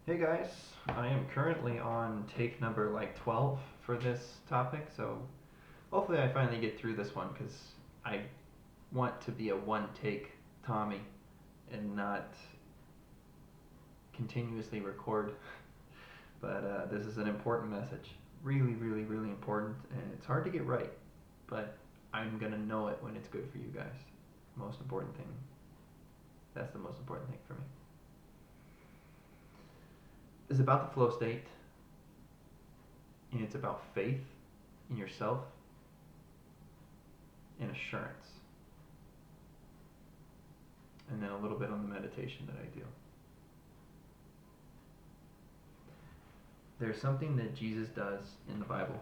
Hey guys, I am currently on take number 12 for this topic, so hopefully I finally get through this one because I want to be a one take Tommy and not continuously record. But this is an important message. Really, really, really important, and it's hard to get right, but I'm gonna know it when it's good for you guys. Most important thing. That's the most important thing for me. It's about the flow state, and it's about faith in yourself and assurance, and then a little bit on the meditation that I do. There's something that Jesus does in the Bible,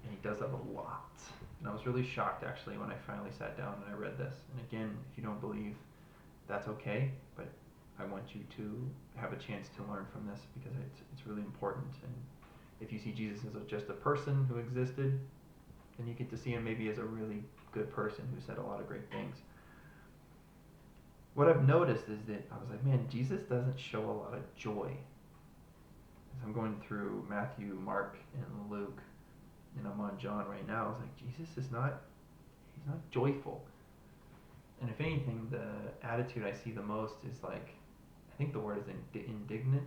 and he does that a lot. And I was really shocked actually when I finally sat down and I read this. And again, if you don't believe, that's okay, but I want you to have a chance to learn from this because it's really important. And if you see Jesus as just a person who existed, then you get to see him maybe as a really good person who said a lot of great things. What I've noticed is that I was like, man, Jesus doesn't show a lot of joy. As I'm going through Matthew, Mark, and Luke, and I'm on John right now, I was like, Jesus is not, he's not joyful. And if anything, the attitude I see the most is like, I think the word is indignant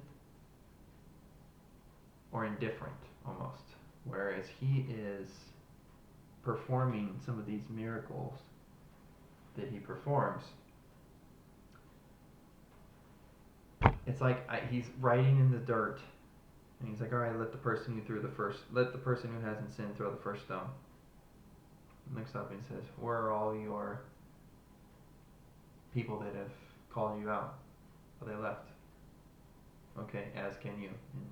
or indifferent almost. Whereas he is performing some of these miracles that he performs, it's like he's writing in the dirt, and he's like, all right, let the person who hasn't sinned throw the first stone. He looks up and he says, where are all your people that have called you out? Well, they left. Okay, as can you, and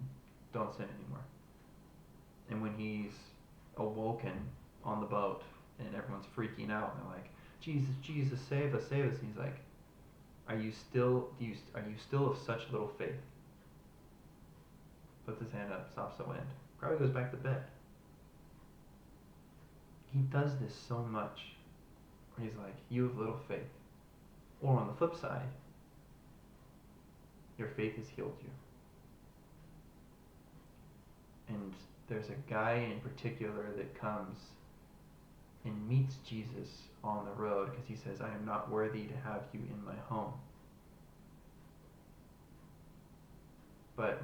don't sin anymore. And when he's awoken on the boat, and everyone's freaking out, and they're like, Jesus, Jesus, save us, save us. And he's like, are you still of such little faith? Puts his hand up, stops the wind. Probably goes back to bed. He does this so much. Where he's like, you have little faith. Or on the flip side, your faith has healed you. And there's a guy in particular that comes and meets Jesus on the road because he says, I am not worthy to have you in my home. But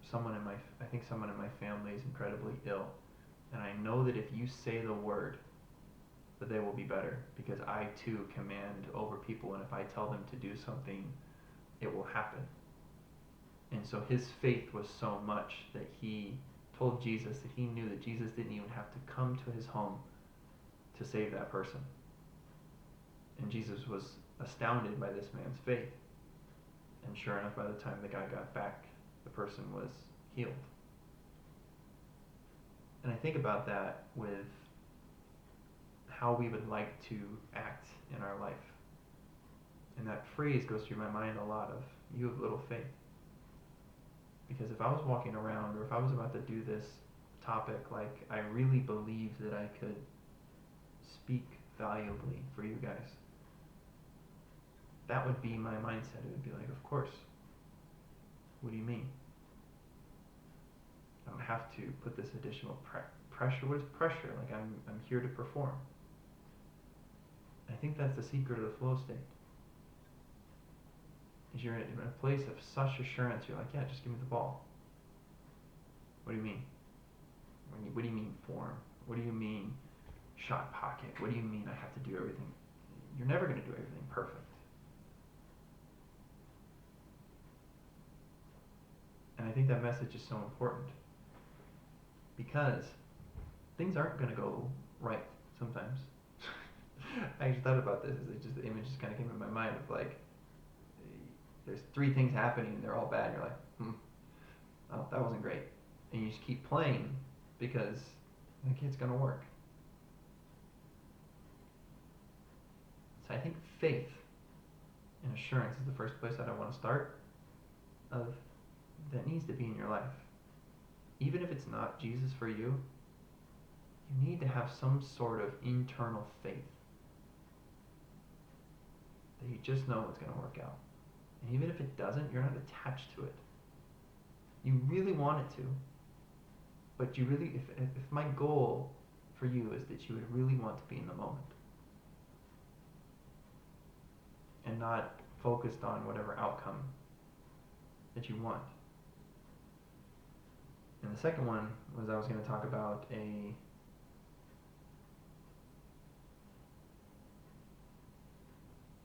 someone in my family is incredibly ill. And I know that if you say the word, that they will be better, because I too command over people, and if I tell them to do something, it will happen. And so his faith was so much that he told Jesus that he knew that Jesus didn't even have to come to his home to save that person. And Jesus was astounded by this man's faith. And sure enough, by the time the guy got back, the person was healed. And I think about that with how we would like to act in our life. And that phrase goes through my mind a lot of, you have little faith. Because if I was walking around, or if I was about to do this topic, like I really believe that I could speak valuably for you guys, that would be my mindset. It would be like, of course. What do you mean? I don't have to put this additional pressure. What is pressure? Like I'm here to perform. I think that's the secret of the flow state. Is you're in a place of such assurance. You're like, yeah, just give me the ball. What do you mean? What do you mean form? What do you mean shot pocket? What do you mean I have to do everything? You're never going to do everything perfect. And I think that message is so important because things aren't going to go right sometimes. I actually thought about this. The image just kind of came in my mind of like, there's 3 things happening and they're all bad. And you're like, oh, that wasn't great. And you just keep playing because like it's going to work. So I think faith and assurance is the first place that I want to start that needs to be in your life. Even if it's not Jesus for you, you need to have some sort of internal faith that you just know it's going to work out. And even if it doesn't, you're not attached to it. You really want it to, but you really, if my goal for you is that you would really want to be in the moment and not focused on whatever outcome that you want. And the second one was I was going to talk about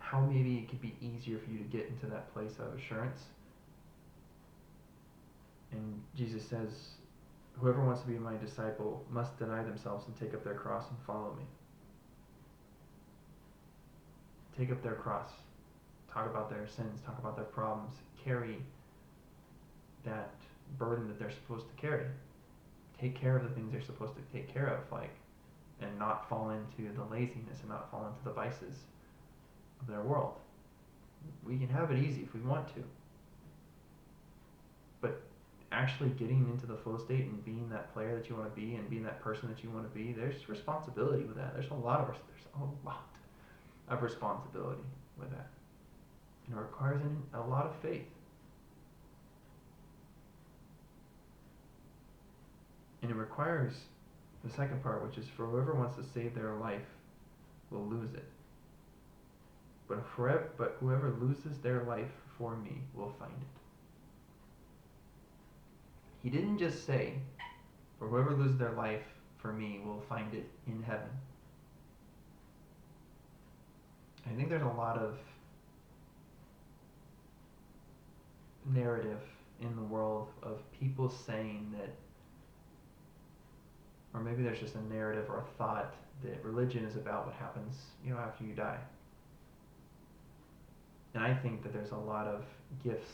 how maybe it could be easier for you to get into that place of assurance. And Jesus says, whoever wants to be my disciple must deny themselves and take up their cross and follow me. Take up their cross. Talk about their sins. Talk about their problems. Carry that burden that they're supposed to carry. Take care of the things they're supposed to take care of, and not fall into the laziness and not fall into the vices of their world. We can have it easy if we want to. But actually getting into the flow state and being that player that you want to be and being that person that you want to be, there's responsibility with that. There's a lot of responsibility with that. And it requires a lot of faith. And it requires the second part, which is for whoever wants to save their life will lose it. But whoever loses their life for me will find it. He didn't just say, for whoever loses their life for me will find it in heaven. I think there's a lot of narrative in the world of people saying that, or maybe there's just a narrative or a thought that religion is about what happens, after you die. And I think that there's a lot of gifts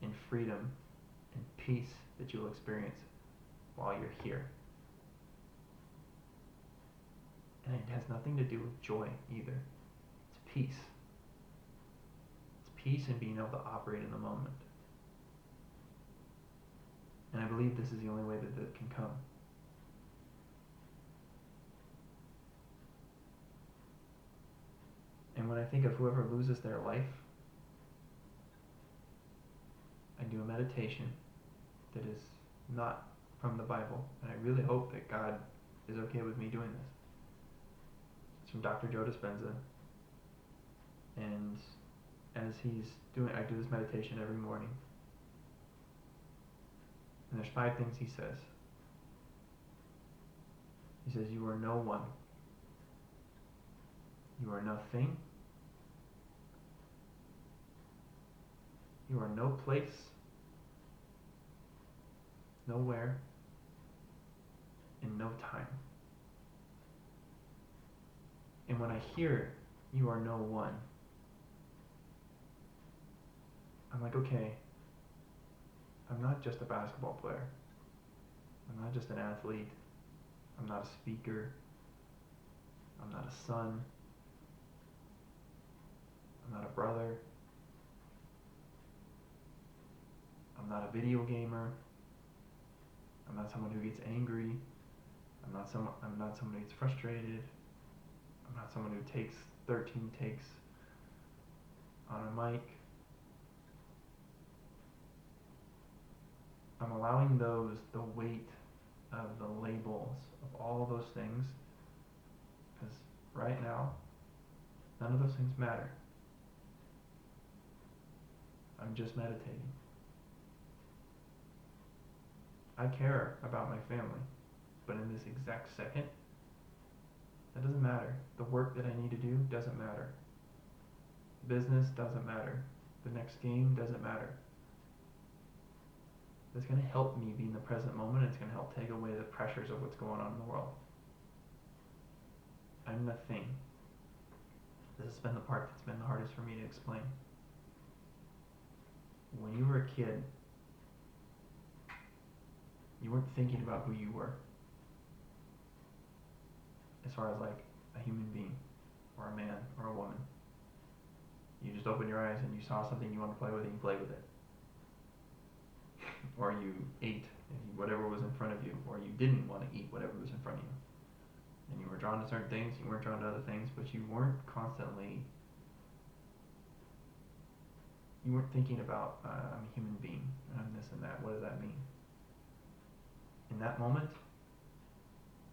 and freedom and peace that you'll experience while you're here. And it has nothing to do with joy either. It's peace. It's peace and being able to operate in the moment. And I believe this is the only way that it can come. And when I think of whoever loses their life, I do a meditation that is not from the Bible. And I really hope that God is okay with me doing this. It's from Dr. Joe Dispenza. And as I do this meditation every morning. And there's 5 things he says. He says, you are no one. You are nothing. You are no place, nowhere, in no time. And when I hear you are no one, I'm like, okay, I'm not just a basketball player. I'm not just an athlete. I'm not a speaker. I'm not a son. I'm not a brother. I'm not a video gamer. I'm not someone who gets angry. I'm not someone who gets frustrated. I'm not someone who takes 13 takes on a mic. I'm allowing the weight of the labels of all those things, because right now, none of those things matter. I'm just meditating. I care about my family, but in this exact second, that doesn't matter. The work that I need to do doesn't matter. Business doesn't matter. The next game doesn't matter. It's going to help me be in the present moment. It's going to help take away the pressures of what's going on in the world. I'm the thing. This has been the part that's been the hardest for me to explain. When you were a kid, you weren't thinking about who you were, as far as like a human being, or a man, or a woman. You just opened your eyes and you saw something you wanted to play with and you played with it. Or you ate whatever was in front of you, or you didn't want to eat whatever was in front of you. And you were drawn to certain things, you weren't drawn to other things, but you weren't constantly You weren't thinking about, I'm a human being, and I'm this and that. What does that mean? In that moment,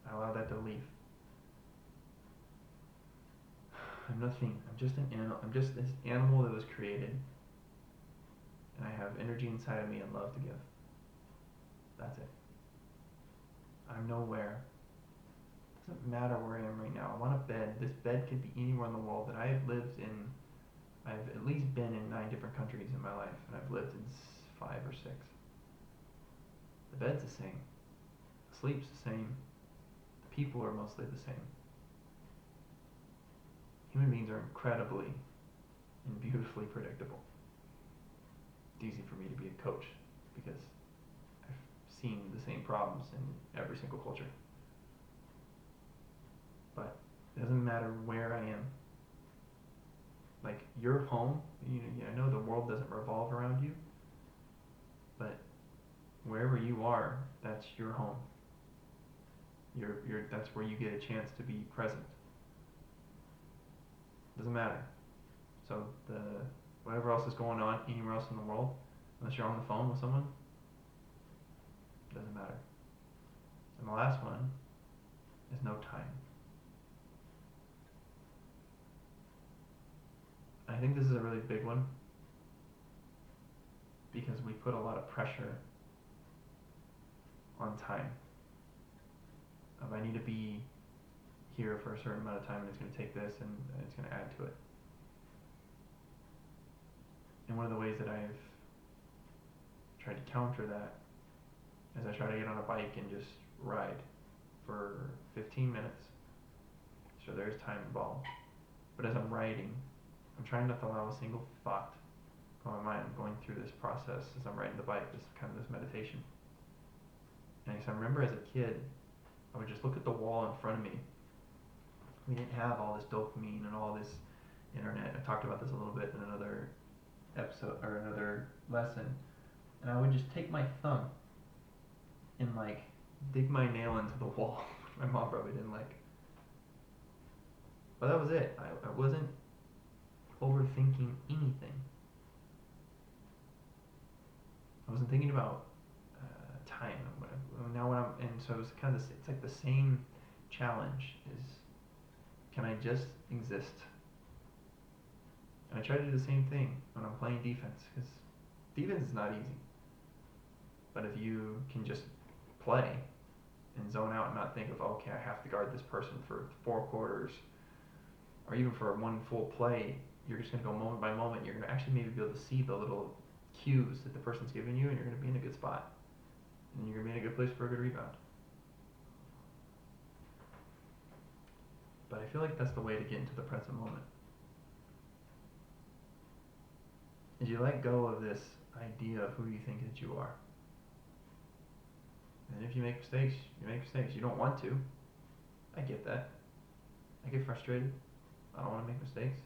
I allow that to leave. I'm nothing. I'm just an animal. I'm just this animal that was created, and I have energy inside of me and love to give. That's it. I'm nowhere. It doesn't matter where I am right now. I'm on a bed. This bed could be anywhere in the world that I have lived in. I've at least been in 9 different countries in my life, and I've lived in 5 or 6. The bed's the same. The sleep's the same. The people are mostly the same. Human beings are incredibly and beautifully predictable. It's easy for me to be a coach because I've seen the same problems in every single culture. But it doesn't matter where I am. Like your home, I know the world doesn't revolve around you, but wherever you are, that's your home. That's where you get a chance to be present. Doesn't matter. So whatever else is going on anywhere else in the world, unless you're on the phone with someone, doesn't matter. And the last one is no time. I think this is a really big one because we put a lot of pressure on time. I need to be here for a certain amount of time and it's going to take this and it's going to add to it. And one of the ways that I've tried to counter that is I try to get on a bike and just ride for 15 minutes. So there's time involved. But as I'm riding, I'm trying not to allow a single thought go on my mind. I'm going through this process as I'm riding the bike, this kind of this meditation. And I remember as a kid, I would just look at the wall in front of me. We didn't have all this dopamine and all this internet. I talked about this a little bit in another episode or another lesson. And I would just take my thumb and like dig my nail into the wall. My mom probably didn't like. But that was it. I wasn't overthinking anything. I wasn't thinking about time. Now when so it's kind of it's like the same challenge is, can I just exist? And I try to do the same thing when I'm playing defense because defense is not easy. But if you can just play and zone out and not think of, okay, I have to guard this person for 4 quarters or even for one full play, you're just going to go moment by moment. You're going to actually maybe be able to see the little cues that the person's giving you and you're going to be in a good spot. And you're going to be in a good place for a good rebound. But I feel like that's the way to get into the present moment. Is you let go of this idea of who you think that you are. And if you make mistakes, you make mistakes. You don't want to. I get that. I get frustrated. I don't want to make mistakes.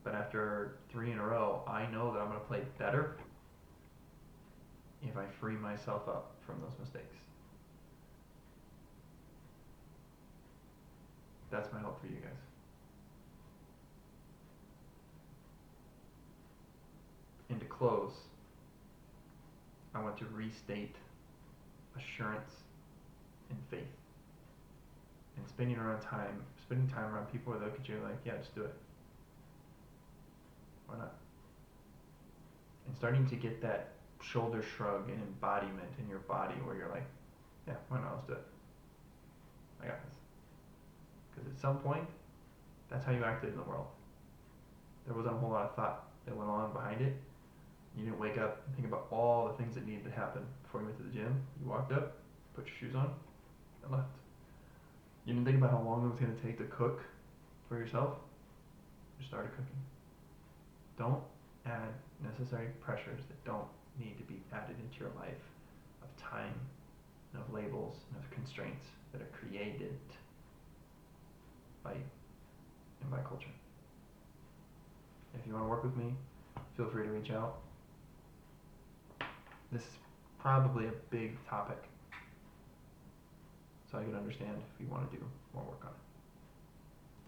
But after 3 in a row, I know that I'm going to play better if I free myself up from those mistakes. That's my hope for you guys. And to close, I want to restate assurance and faith. And spending time around people where they look at you like, yeah, just do it. Why not? And starting to get that shoulder shrug and embodiment in your body where you're like, yeah, why not? Let's do it. I got this. Because at some point, that's how you acted in the world. There wasn't a whole lot of thought that went on behind it. You didn't wake up and think about all the things that needed to happen before you went to the gym. You walked up, put your shoes on, and left. You didn't think about how long it was going to take to cook for yourself. You started cooking. Don't add necessary pressures that don't need to be added into your life of time and of labels and of constraints that are created by you and by culture. If you want to work with me, feel free to reach out. This is probably a big topic, so I can understand if you want to do more work on it.